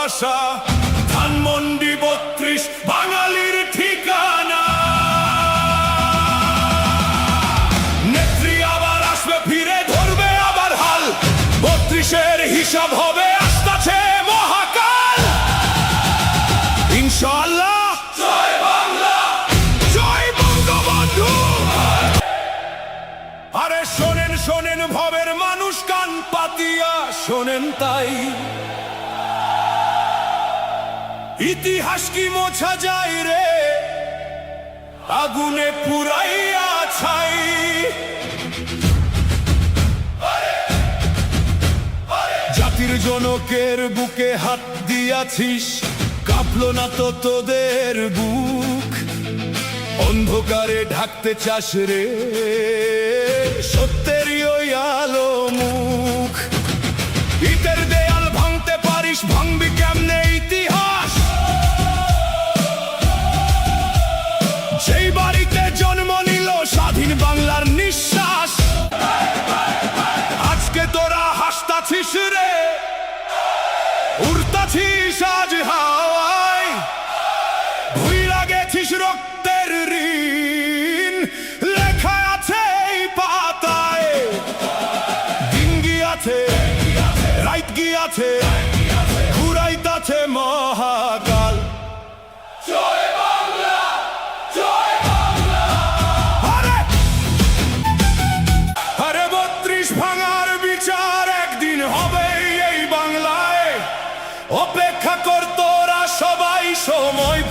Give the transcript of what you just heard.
ভালোবাসা। ধানমন্ডি ৩২ বাঙালির ঠিকানা। নেত্রী আবার আসবে ফিরে, ধরবে আবার হাল। ৩২-এর হিসাব হবে, আসতাছে মহাকাল। ইনশাআল্লাহ। জয় বাংলা, জয় বঙ্গবন্ধু। আরে শোনেন শোনেন ভবের মানুষ, কান পাতিয়া শোনেন তাই। ইতিহাস কি মোছা যায় রে, আগুনে পুরাইয়া ছাই। জাতির জনকের বুকে হাত দিয়াছিস, কাঁপলো না তো তোদের বুক। অন্ধকারে ঢাকতে চাস রে সত্যেরই ওই আলো মুখ। ইটের দেয়াল ভাঙতে পারিস, ভাঙবি কেমনে ইতিহাস? সেই বাড়িতে জন্ম নিল স্বাধীন বাংলার নিঃশ্বাস। আজকে তোরা হাসতাছিস রে, উড়তাছিস আজ হাওয়ায়। ভুইলা গেছিস রক্তের ঋণ, লেখা আছে এই পাতায়। দিন গিয়াছে, রাইত গিয়াছে, ঘুরাইতাছে মহাকাল। জয় বাংলা, জয় বাংলা। আরে ৩২ ভাঙার বিচার একদিন হবে এই বাংলায়। অপেক্ষা কর তোরা সবাই, সময়